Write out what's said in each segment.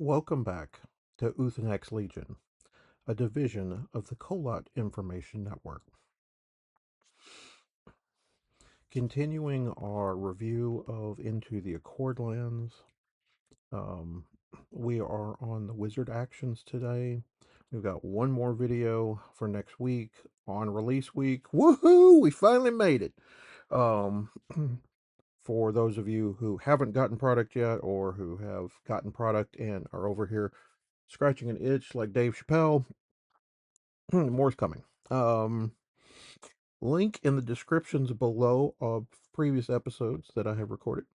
Welcome back to Uthanax Legion, a division of the Kolat Information Network. Continuing our review of Into the Accordlands, um, we are on the wizard actions today. We've got one more video for next week on release week. Woohoo! We finally made it. Um, for those of you who haven't gotten product yet or who have gotten product and are over here scratching an itch like Dave Chappelle, more's coming. Um, Link in the descriptions below of previous episodes that I have recorded.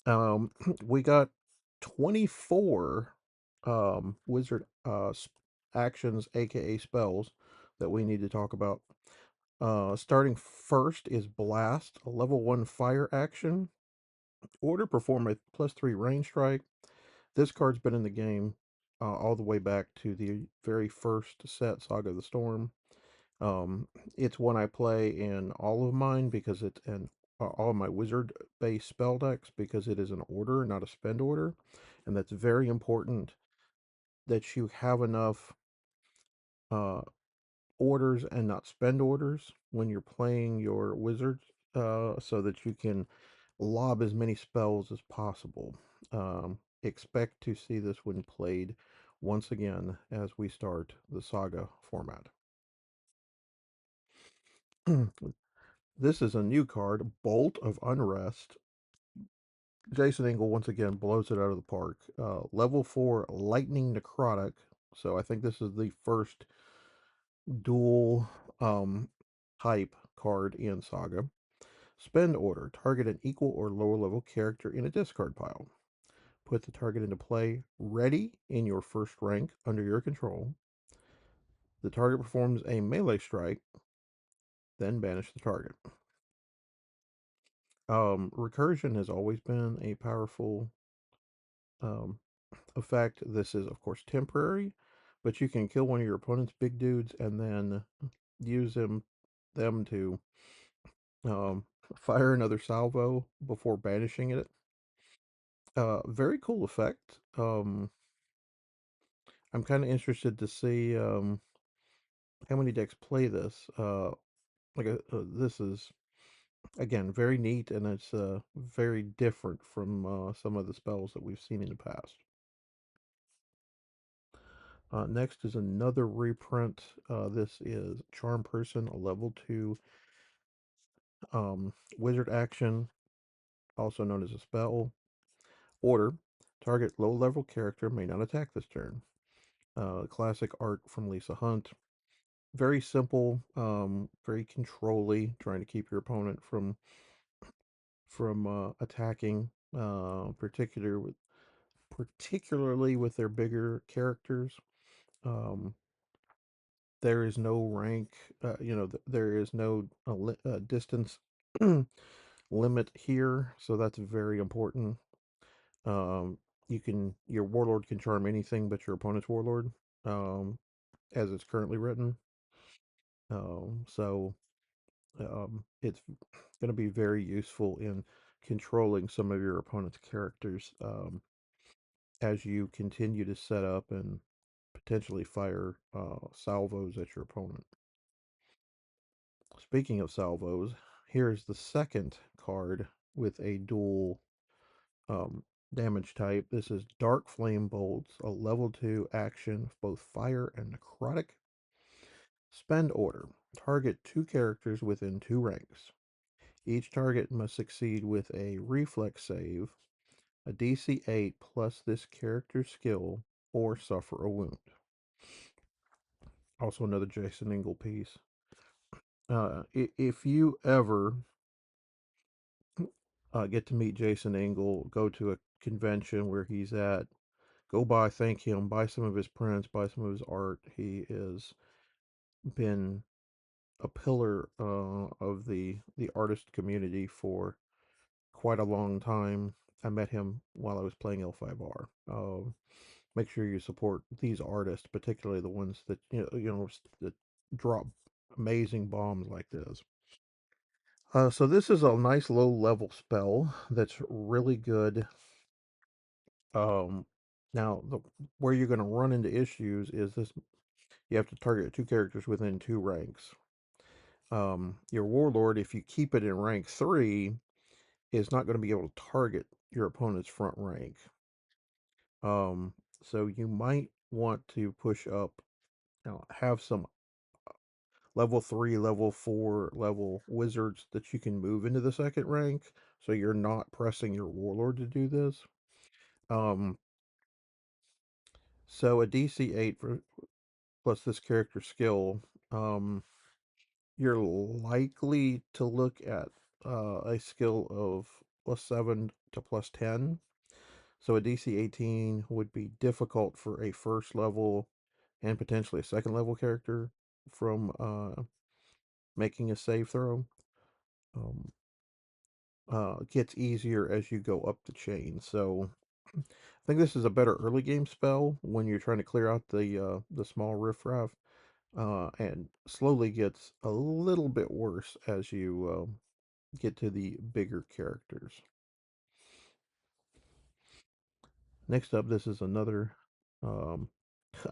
Um, we got 24 wizard actions, aka spells, that we need to talk about. Starting first is Blast, a level 1 fire action. Order, perform a +3 range strike. This card's been in the game all the way back to the very first set, Saga of the Storm. It's one I play in all of mine because it's in all of my wizard based spell decks because it is an order, not a spend order. And that's very important that you have enough uh, orders and not spend orders when you're playing your wizards so that you can lob as many spells as possible. Expect to see this when played once again as we start the saga format. This is a new card, Bolt of Unrest. Jason Engel once again blows it out of the park. Level 4 Lightning Necrotic. So I think this is the first dual type card in Saga. Spend order. Target an equal or lower level character in a discard pile. Put the target into play ready in your first rank under your control. The target performs a melee strike, then banish the target. Recursion has always been a powerful um, effect. This is, of course, temporary, but you can kill one of your opponent's big dudes and then use them to um, fire another salvo before banishing it. Very cool effect. I'm kind of interested to see how many decks play this. This is again very neat, and it's very different from some of the spells that we've seen in the past. Next is another reprint. This is Charm Person, a level 2 wizard action, also known as a spell. Order, target low level character may not attack this turn. Classic art from Lisa Hunt. Very simple, very controlly, trying to keep your opponent from attacking, particularly with their bigger characters. Um, there is no rank, there is no distance limit here, so that's very important. Um, your warlord can charm anything but your opponent's warlord, um, as it's currently written. So it's going to be very useful in controlling some of your opponent's characters as you continue to set up and potentially fire salvos at your opponent. Speaking of salvos, here's the second card with a dual um, damage type. This is Dark Flame Bolts, a level 2 action, both fire and necrotic. Spend order. Target 2 characters within 2 ranks. Each target must succeed with a reflex save, a DC 8 plus this character's skill, or suffer a wound. Also, another Jason Engel piece. If you ever get to meet Jason Engel, go to a convention where he's at, go by, thank him, buy some of his prints, buy some of his art. He has been a pillar of the artist community for quite a long time. I met him while I was playing L5R. Make sure you support these artists, particularly the ones that that drop amazing bombs like this. So this is a nice low level spell that's really good. Um, Now, where you're going to run into issues is this: you have to target two characters within two ranks. Your Warlord, if you keep it in rank 3, is not going to be able to target your opponent's front rank. Um, so you might want to push up, have some level 3, level 4 level wizards that you can move into the second rank, so you're not pressing your Warlord to do this. Um, so a DC 8 plus this character skill, you're likely to look at a skill of +7 to +10. So a DC 18 would be difficult for a first level and potentially a second level character from making a save throw. Um, gets easier as you go up the chain. So I think this is a better early game spell when you're trying to clear out the small riffraff, and slowly gets a little bit worse as you get to the bigger characters. Next up, this is um,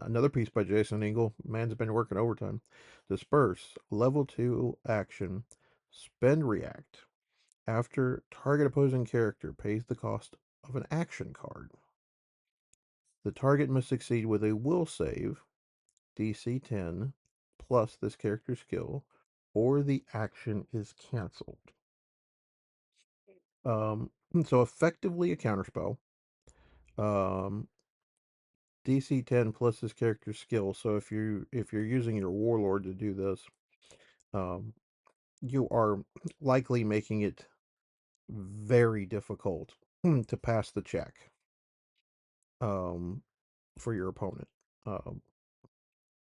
another piece by Jason Engel. Man's been working overtime. Disperse, level 2 action, spend react. After target opposing character pays the cost of an action card. The target must succeed with a will save, DC 10, plus this character's skill, or the action is canceled. Um, so effectively a counterspell. Um, DC 10 plus this character's skill. So if you're using your Warlord to do this, um, you are likely making it very difficult to pass the check um, for your opponent,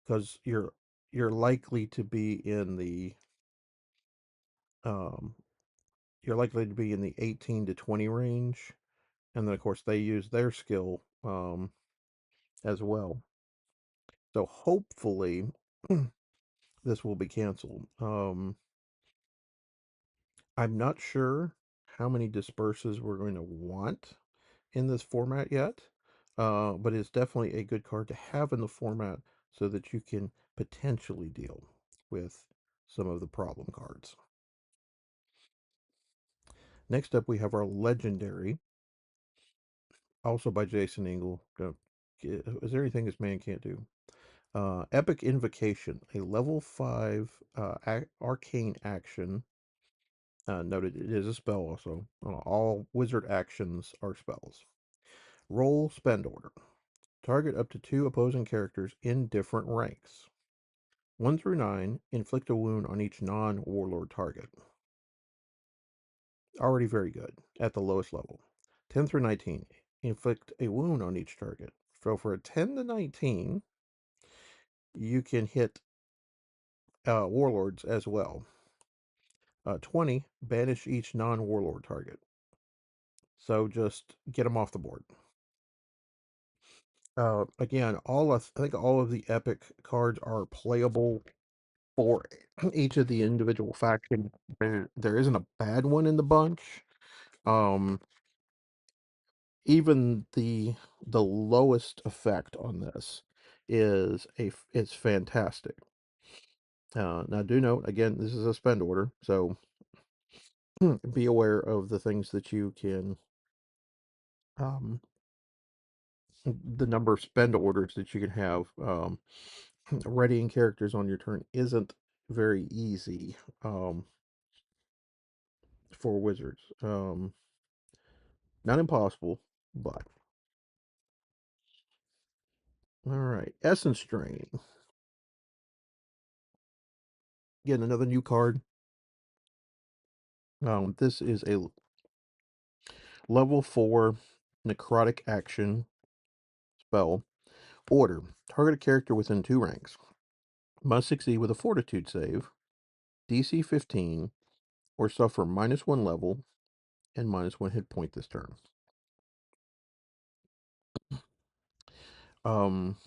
because you're likely to be in the um, you're likely to be in the 18 to 20 range, and then of course they use their skill as well. So hopefully this will be canceled. I'm not sure how many disperses we're going to want in this format yet, but it's definitely a good card to have in the format so that you can potentially deal with some of the problem cards. Next up, we have our Legendary, also by Jason Engel. Is there anything this man can't do? Epic Invocation, a level 5 arcane action. Noted it is a spell also. All wizard actions are spells. Roll spend order. Target up to 2 opposing characters in different ranks. 1 through 9, inflict a wound on each non-warlord target. Already very good at the lowest level. 10 through 19, inflict a wound on each target. So for a 10 to 19, you can hit warlords as well. 20, banish each non-warlord target. So just get them off the board. Again, I think all of the epic cards are playable for each of the individual factions. There isn't a bad one in the bunch. Um, even the lowest effect on this is fantastic. Now do note again, this is a spend order, so be aware of the things that you can um the number of spend orders that you can have. Readying characters on your turn isn't very easy for wizards. Not impossible, but all right. Essence Drain. Again, another new card. This is a level 4 necrotic action spell. Order. Target a character within 2 ranks. Must succeed with a fortitude save, DC 15, or suffer -1 level and -1 hit point this turn. Um,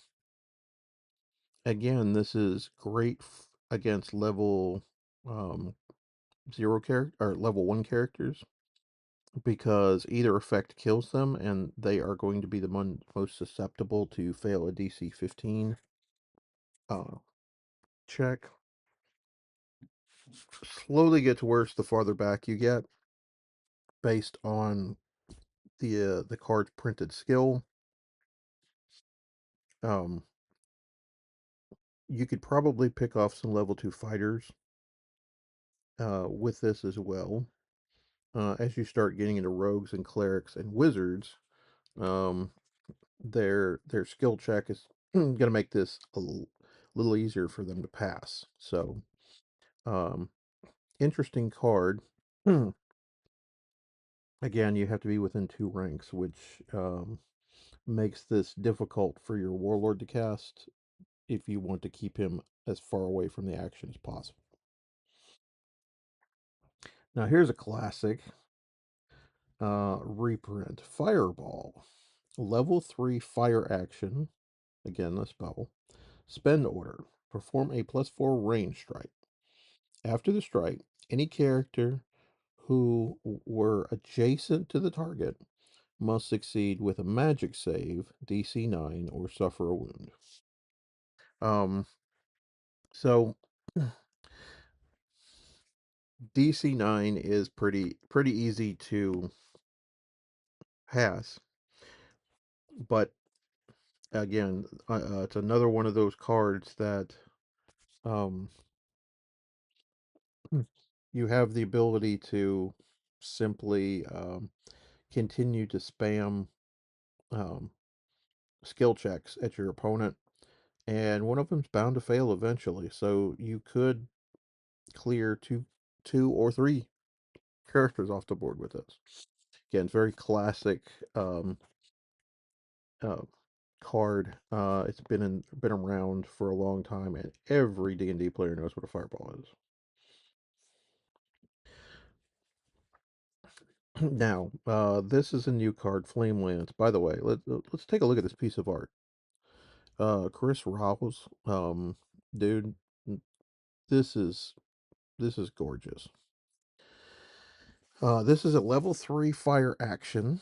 Again, this is great against level um, 0 character or level 1 characters. because either effect kills them, and they are going to be the most susceptible to fail a DC 15 uh, check. Slowly gets worse the farther back you get, based on the card's printed skill. Um, you could probably pick off some level 2 fighters with this as well. As you start getting into rogues and clerics and wizards, um, their skill check is going to make this a little easier for them to pass. So, um, interesting card. Again, you have to be within 2 ranks, which makes this difficult for your warlord to cast if you want to keep him as far away from the action as possible. Now, here's a classic reprint Fireball. Level 3 fire action. Again, a spell. Spend order. Perform a +4 range strike. After the strike, any character who were adjacent to the target must succeed with a magic save, DC 9, or suffer a wound. Um, so DC 9 is pretty easy to pass, but again, it's another one of those cards that um, you have the ability to simply continue to spam um, skill checks at your opponent, and one of them's bound to fail eventually. So you could clear two or three characters off the board with this. Again, very classic um, uh, card. It's been around for a long time, and every D&D player knows what a fireball is. Now, this is a new card, Flame Lance. By the way, let's take a look at this piece of art. Chris Rouse, dude, this is this is gorgeous. This is a level 3 fire action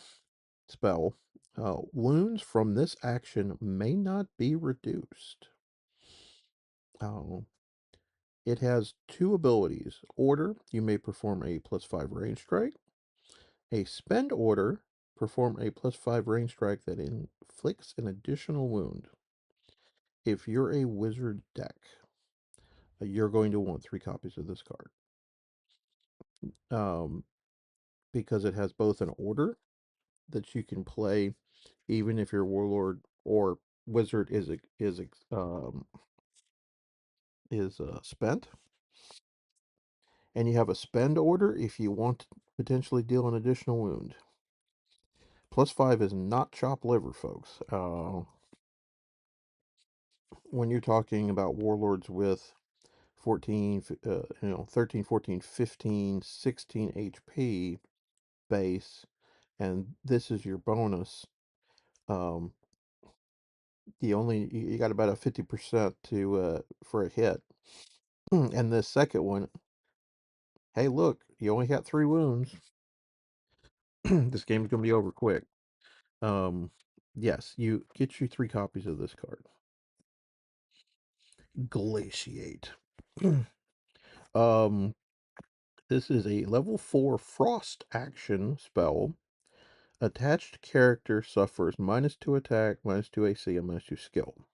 spell. Wounds from this action may not be reduced. Uh, it has 2 abilities. Order, you may perform a +5 range strike. A spend order, perform a +5 range strike that inflicts an additional wound. If you're a wizard deck, you're going to want 3 copies of this card. Um, because it has both an order that you can play even if your warlord or wizard is spent, and you have a spend order if you want to potentially deal an additional wound. +5 is not chopped liver, folks. When you're talking about warlords with 14, 13, 14, 15, 16 HP base, and this is your bonus. Um, you got about a 50% to for a hit. And the second one, hey, look, you only got 3 wounds. This game's gonna be over quick. Um, yes, you get you 3 copies of this card. Glaciate. um, this is a level 4 frost action spell. Attached character suffers -2 attack, -2 AC, and -2 skill.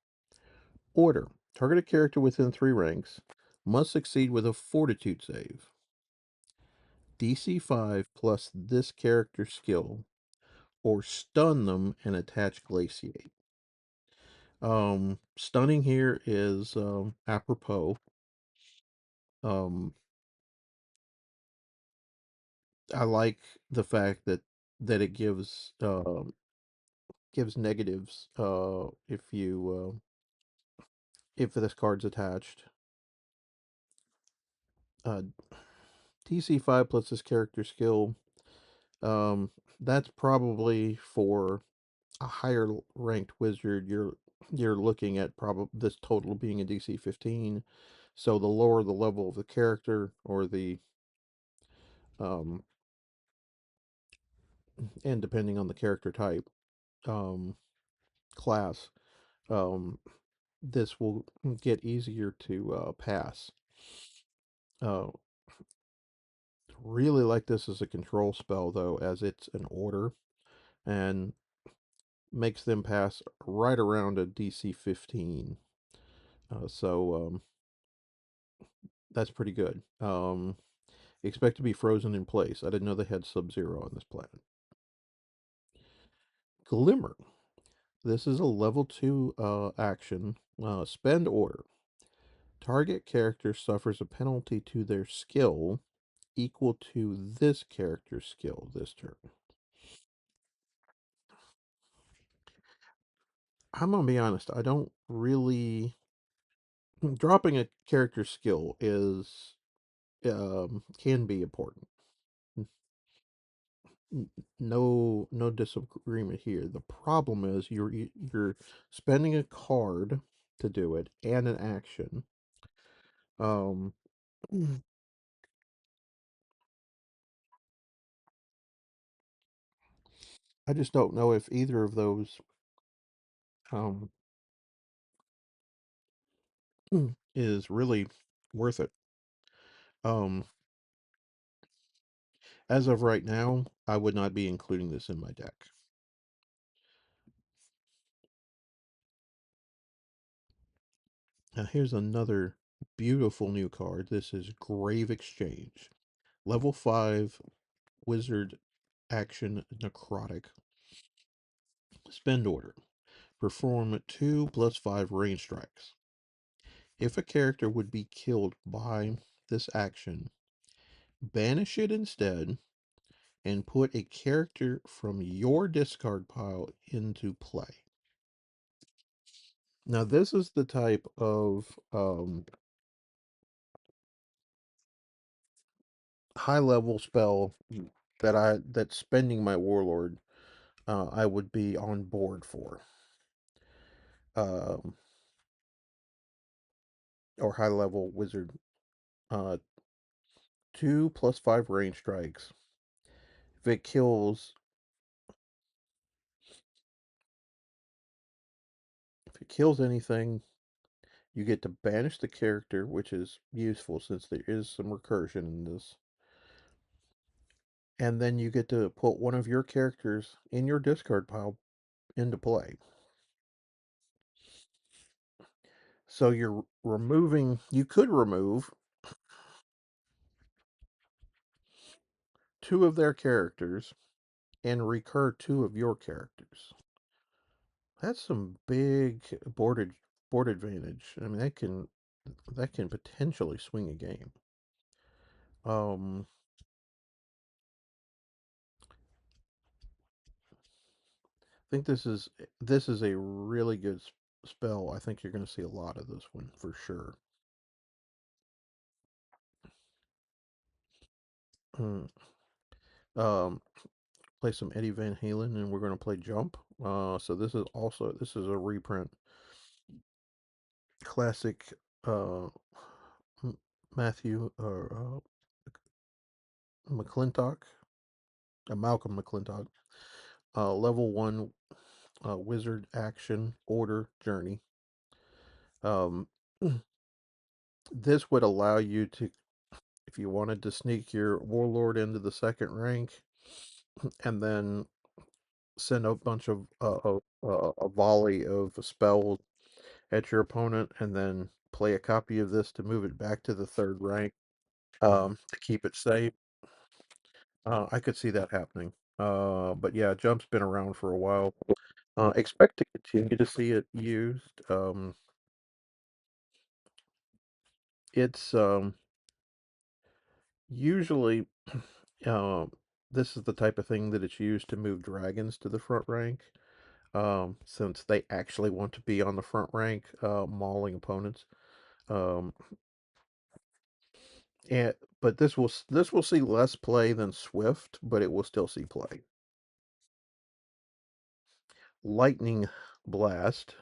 Order. Target a character within 3 ranks. Must succeed with a fortitude save. DC 5 plus this character's skill, or stun them and attach Glaciate. Stunning here is apropos. Um, I like the fact that it gives negatives if this card's attached. Uh, DC 5 plus this character skill. Um, that's probably for a higher ranked wizard. You're looking at probably this total being a DC 15. So the lower the level of the character, or um and depending on the character type, um, class, um, this will get easier to pass. Uh, really like this as a control spell, though, as it's an order and makes them pass right around a DC 15. So that's pretty good. Expect to be frozen in place. I didn't know they had Sub-Zero on this planet. Glimmer. This is a level 2 action. Spend order. Target character suffers a penalty to their skill equal to this character's skill this turn. I'm gonna be honest, I don't really. Dropping a character's skill is can be important. No disagreement here. The problem is you're spending a card to do it and an action. Um, I just don't know if either of those um is really worth it. Um, as of right now, I would not be including this in my deck. Now here's another beautiful new card. This is Grave Exchange. Level 5 wizard action necrotic. Spend order. Perform 2+5 range strikes. If a character would be killed by this action, banish it instead and put a character from your discard pile into play. Now, this is the type of high level spell that spending my warlord I would be on board for. Um, or high level wizard. Uh, 2+5 range strikes. If it kills anything, you get to banish the character, which is useful since there is some recursion in this. And then you get to put one of your characters in your discard pile into play. So you could remove two of their characters and recur two of your characters. That's some big board advantage. I mean, that can potentially swing a game. Um, I think this is a really good spell. I think you're going to see a lot of this one for sure. Mm. Um, play some Eddie Van Halen, and we're going to play Jump. So this is a reprint. Classic uh, Matthew McClintock, Malcolm McClintock. Level 1 wizard action order journey. Um, this would allow you to, if you wanted to sneak your warlord into the second rank, and then send a bunch of a volley of spells at your opponent, and then play a copy of this to move it back to the third rank, to keep it safe. I could see that happening. But yeah, Jump's been around for a while. Expect to continue to see it used. It's usually um, this is the type of thing that it's used to move dragons to the front rank. Since they actually want to be on the front rank, mauling opponents. Um, and but this will see less play than Swift, but it will still see play. Lightning Blast.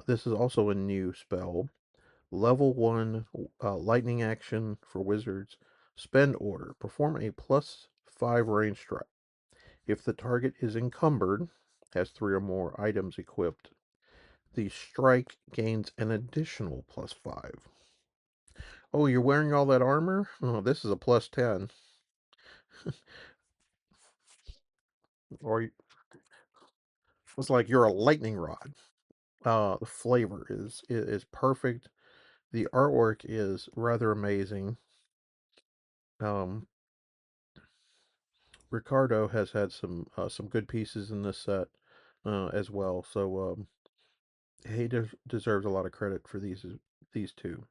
This is also a new spell. Level 1 lightning action for wizards. Spend order. Perform a +5 range strike. If the target is encumbered, has 3 or more items equipped, the strike gains an additional +5. Oh, you're wearing all that armor? Oh, this is a +10. Or it's like you're a lightning rod. The flavor is perfect. The artwork is rather amazing. Um, Ricardo has had some good pieces in this set as well, so he deserves a lot of credit for these two.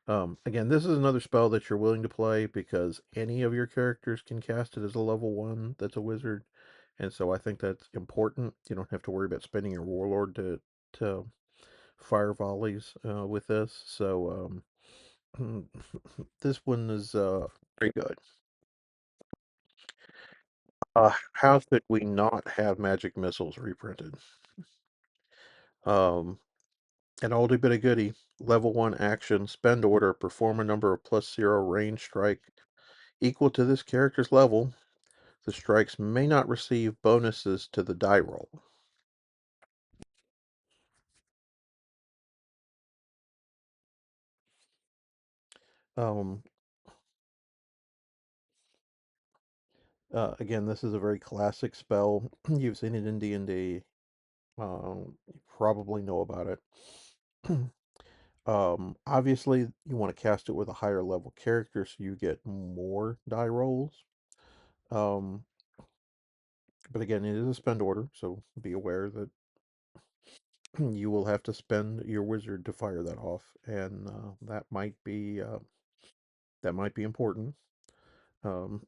Again, this is another spell that you're willing to play because any of your characters can cast it as a level 1 that's a wizard, and so I think that's important. You don't have to worry about spending your Warlord to fire volleys with this. So this one is very good. How could we not have magic missiles reprinted? Um, an oldie but a goodie. Level 1 action, spend order, perform a number of +0 range strike equal to this character's level. The strikes may not receive bonuses to the die roll. Um, again, this is a very classic spell. You've seen it in D&D. You probably know about it. Obviously, you want to cast it with a higher level character so you get more die rolls. Um, but again, it is a spend order, so be aware that you will have to spend your wizard to fire that off, and that might be important. Um,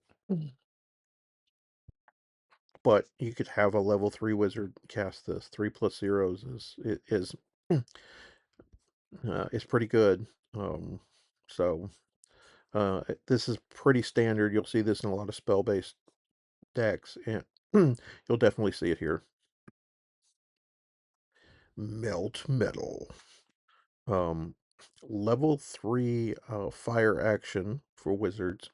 but you could have a level 3 wizard cast this. 3 plus zeros is pretty good. Um, so this is pretty standard. You'll see this in a lot of spell based decks, and you'll definitely see it here. Melt metal. Um, Level 3 fire action for wizards.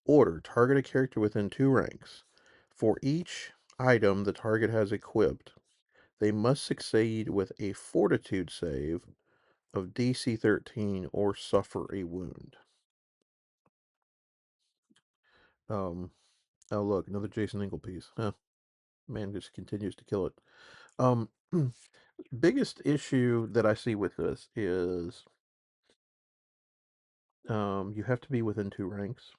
Order target a character within 2 ranks. For each item the target has equipped, they must succeed with a fortitude save of DC 13 or suffer a wound. Um, oh, look, another Jason Ingle piece. Huh, man just continues to kill it. Um, biggest issue that I see with this is you have to be within 2 ranks.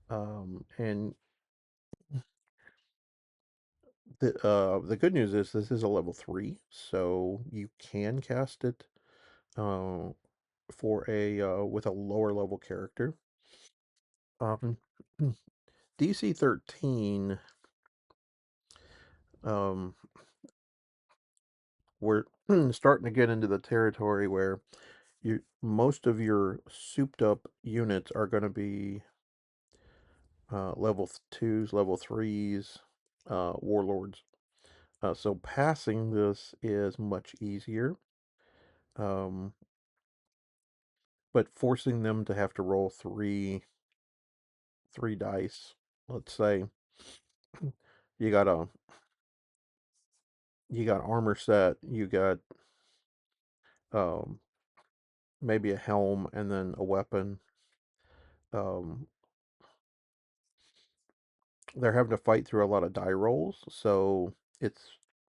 And the good news is this is a level 3, so you can cast it uh, for a with a lower level character. Um, DC 13, um, we're starting to get into the territory where most of your souped up units are going to be level 2s, level 3s, warlords. So passing this is much easier, um, but forcing them to have to roll three dice. Let's say you got a you got armor set, you got um, maybe a helm and then a weapon. Um, they're having to fight through a lot of die rolls, so it's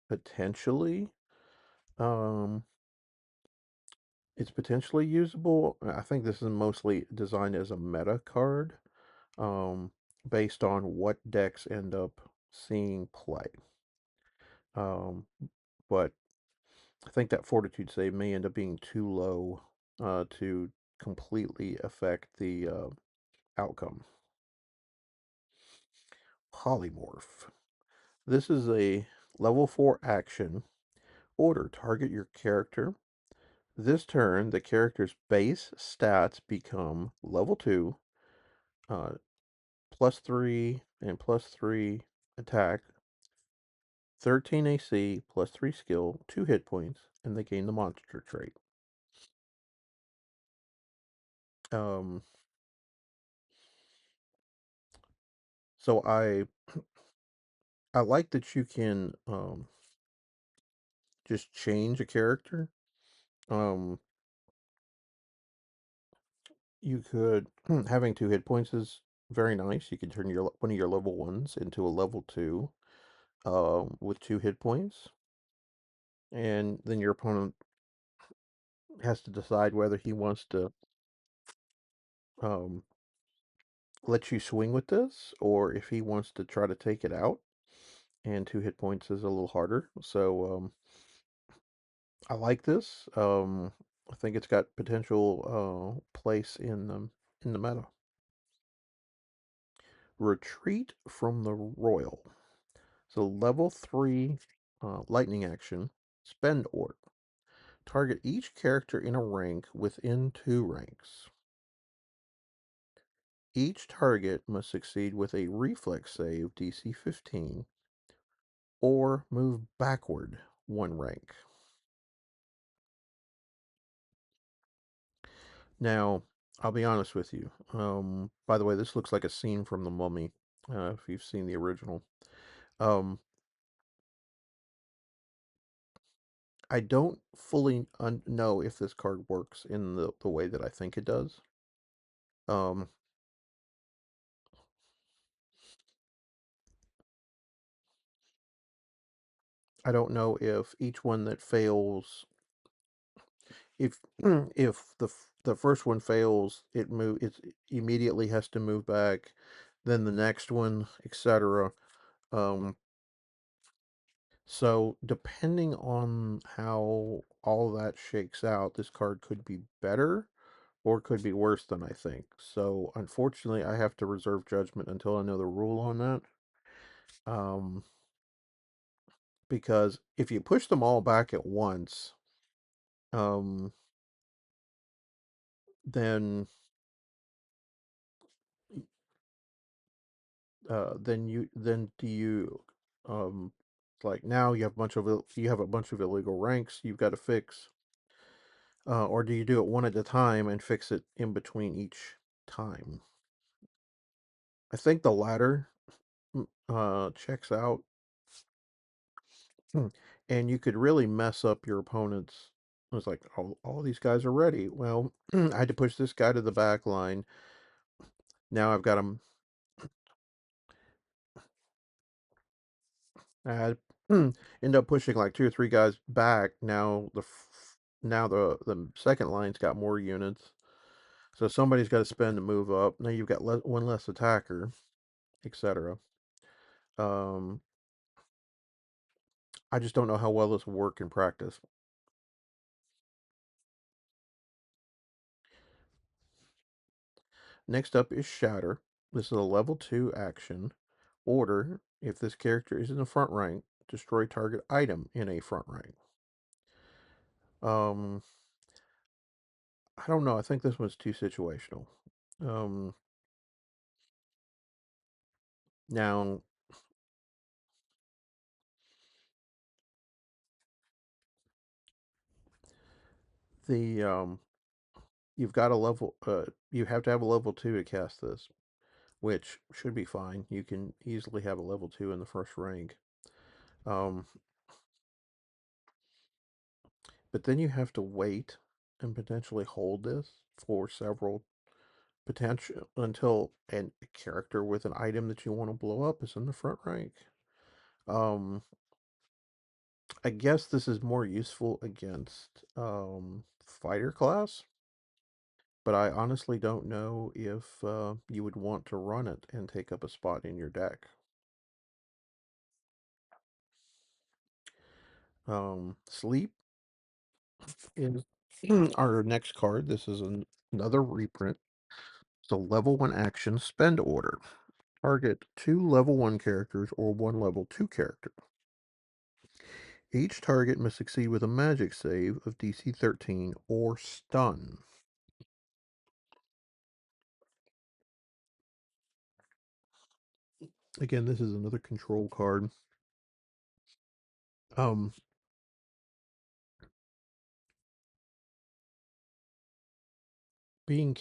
potentially um, it's potentially usable. I think this is mostly designed as a meta card, um, based on what decks end up seeing play. Um, but I think that fortitude save may end up being too low to completely affect the outcome. Polymorph. This is a level 4 action. Order target your character. This turn, the character's base stats become level 2, uh, +3 and +3 attack, 13 AC, +3 skill, 2 hit points, and they gain the monster trait. Um, So I like that you can just change a character. Um, you could having 2 hit points is very nice. You could turn your one of your level ones into a level two with 2 hit points, and then your opponent has to decide whether he wants to um, let you swing with this or if he wants to try to take it out. And 2 hit points is a little harder. So I like this. I think it's got potential place in the meta. Retreat from the Royal. So level 3 lightning action, spend order. Target each character in a rank within 2 ranks. Each target must succeed with a reflex save DC 15 or move backward 1 rank. Now, I'll be honest with you. By the way, this looks like a scene from The Mummy, if you've seen the original. Um, I don't fully know if this card works in the way that I think it does. Um, I don't know if each one that fails, if if the first one fails, it immediately has to move back, then the next one, etc. Um, so depending on how all that shakes out, this card could be better or could be worse than I think. So unfortunately, I have to reserve judgment until I know the rule on that. Um, because if you push them all back at once, um, then then do you um like now you have a bunch of illegal ranks you've got to fix, or do you do it one at a time and fix it in between each time? I think the latter checks out. Hmm. And you could really mess up your opponent's. It was like, all these guys are ready. Well, I had to push this guy to the back line. Now I've got him. I had end up pushing like 2 or 3 guys back. Now the second line's got more units, so somebody's got to spend to move up. Now you've got one less attacker, etc. Um, I just don't know how well this will work in practice. Next up is Shatter. This is a level 2 action. Order, if this character is in the front rank, destroy target item in a front rank. Um, I don't know. I think this one's too situational. Um, now the you've got a level you have to have a level 2 to cast this, which should be fine. You can easily have a level 2 in the first rank. Um, but then you have to wait and potentially hold this for several potential until a character with an item that you want to blow up is in the front rank. Um, I guess this is more useful against fighter class, but I honestly don't know if you would want to run it and take up a spot in your deck. Sleep is our next card. This is another reprint. It's a level 1 action, spend order. Target 2 level 1 characters or 1 level 2 character. Each target must succeed with a magic save of DC 13 or stun. Again, this is another control card. Um, being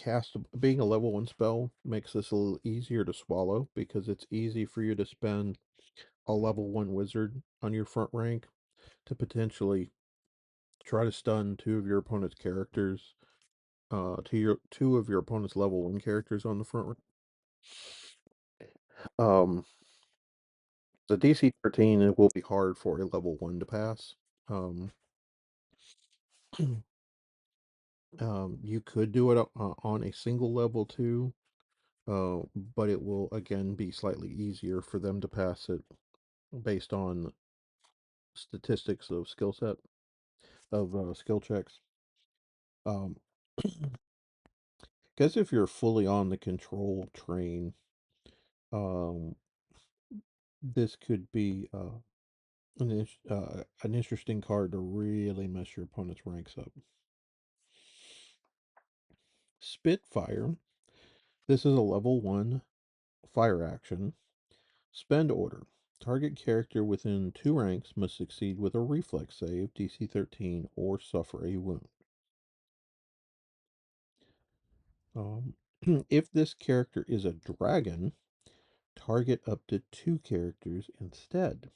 a level 1 spell makes this a little easier to swallow because it's easy for you to spend a level 1 wizard on your front rank to potentially try to stun two of your opponent's characters, to your two of your opponent's level 1 characters on the front rank. Um, the DC 13, it will be hard for a level 1 to pass. Um, you could do it on a single level 2, but it will again be slightly easier for them to pass it based on statistics of skill set of skill checks. Um, guess if you're fully on the control train, um, this could be an interesting card to really mess your opponent's ranks up. Spitfire. This is a level 1 fire action. Spend order. Target character within 2 ranks must succeed with a reflex save, DC 13, or suffer a wound. Um, if this character is a dragon, target up to 2 characters instead.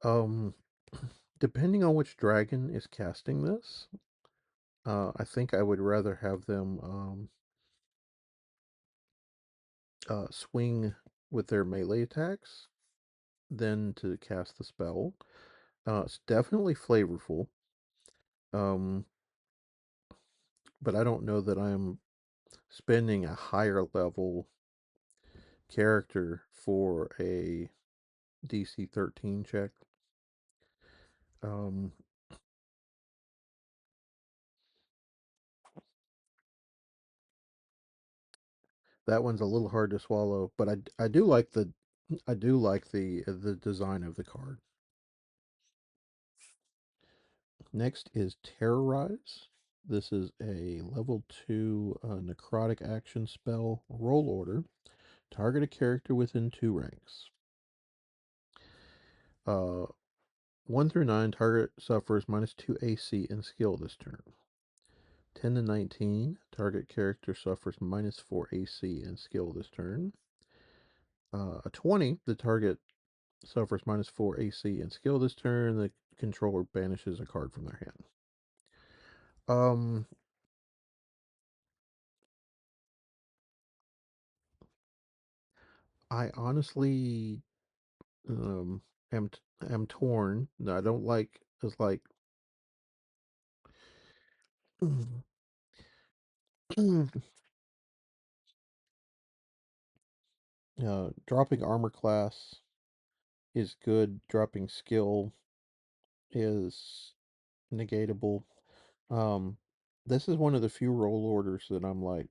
Um, depending on which dragon is casting this, I think I would rather have them swing with their melee attacks than to cast the spell. It's definitely flavorful, um, but I don't know that I'm spending a higher level character for a DC 13 check. Um, that one's a little hard to swallow, but I do like the design of the card. Next is Terrorize. This is a level 2 necrotic action spell. Roll order. Target a character within 2 ranks. Uh, 1 through 9, target suffers -2 AC and skill this turn. 10 to 19, target character suffers -4 AC and skill this turn. A 20, the target suffers -4 AC and skill this turn. The controller banishes a card from their hand. Um, I honestly um am am torn. I don't like it's like dropping armor class is good. Dropping skill is negatable. Um, this is one of the few roll orders that I'm like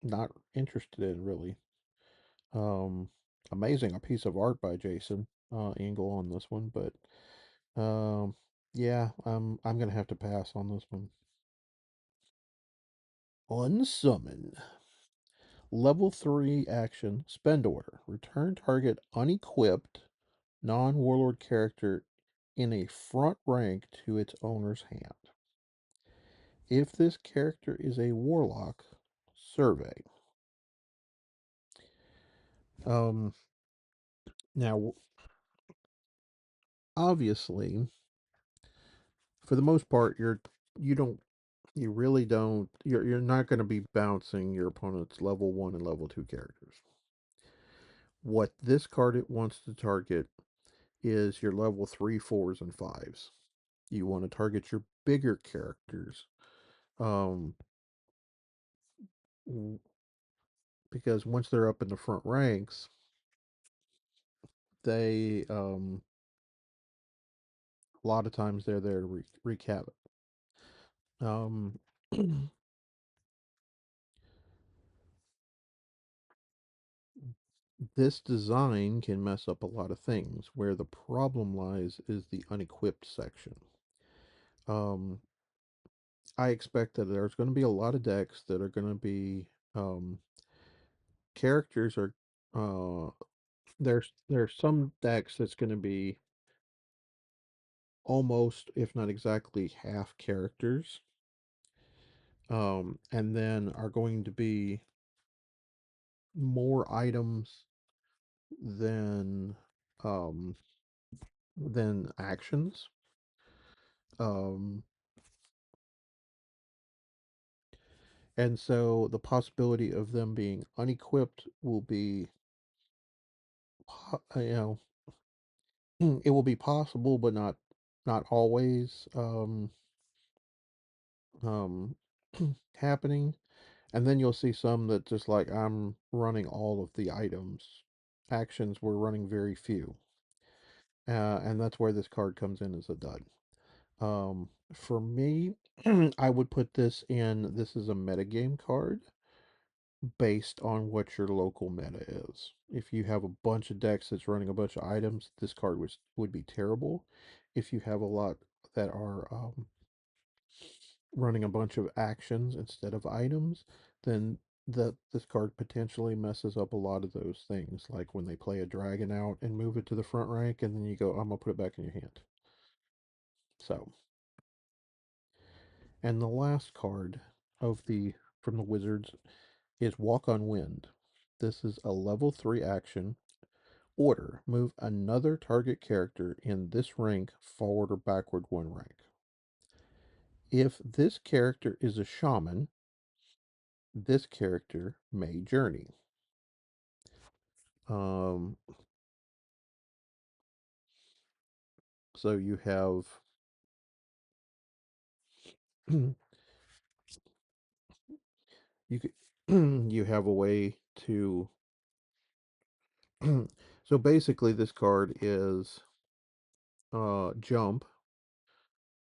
not interested in really. Um, amazing, a piece of art by Jason Engel on this one, but yeah, I'm gonna have to pass on this one. Unsummon. Level 3 action, spend order. Return target unequipped non-warlord character in a front rank to its owner's hand. If this character is a warlock, survey. Um, now, obviously, for the most part, you don't you really don't you're not going to be bouncing your opponent's level 1 and level 2 characters. What this card it wants to target is your level 3, 4s, and 5s. You want to target your bigger characters. Um, because once they're up in the front ranks, they a lot of times they're there to wreak havoc. Um, this design can mess up a lot of things. Where the problem lies is the unequipped section. Um, I expect that there's going to be a lot of decks that are going to be um, characters are Uh, there's some decks that's going to be almost, if not exactly, half characters, and then are going to be more items than um, than actions. Um, and so the possibility of them being unequipped will be, you know, it will be possible, but not always um, happening. And then you'll see some that just like I'm running all of the items. Actions we're running very few. And that's where this card comes in as a dud. For me, I would put this in. This is a metagame card based on what your local meta is. If you have a bunch of decks that's running a bunch of items, this card would be terrible. If you have a lot that are running a bunch of actions instead of items, then this card potentially messes up a lot of those things. Like when they play a dragon out and move it to the front rank, and then you go, I'm gonna put it back in your hand. So, and the last card of the from the Wizards is Walk on Wind. This is a level 3 action. Order. Move another target character in this rank forward or backward 1 rank. If this character is a shaman, this character may journey. Um, so you have you could you have a way to so basically this card is jump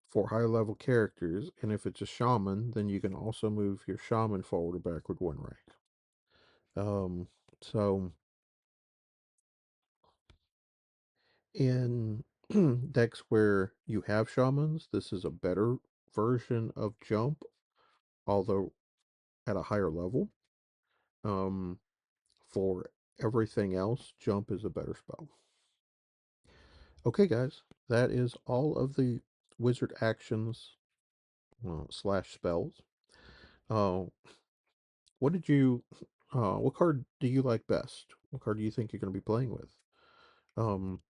for high level characters, and if it's a shaman, then you can also move your shaman forward or backward 1 rank. So in decks where you have shamans, this is a better version of jump, although at a higher level. Um, for everything else, jump is a better spell. Okay, guys, that is all of the wizard actions slash spells. Uh, what did you, what card do you like best? What card do you think you're going to be playing with? Um,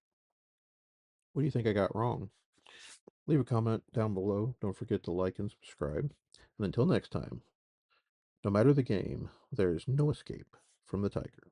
what do you think I got wrong? Leave a comment down below. Don't forget to like and subscribe. And until next time, no matter the game, there is no escape from the tiger.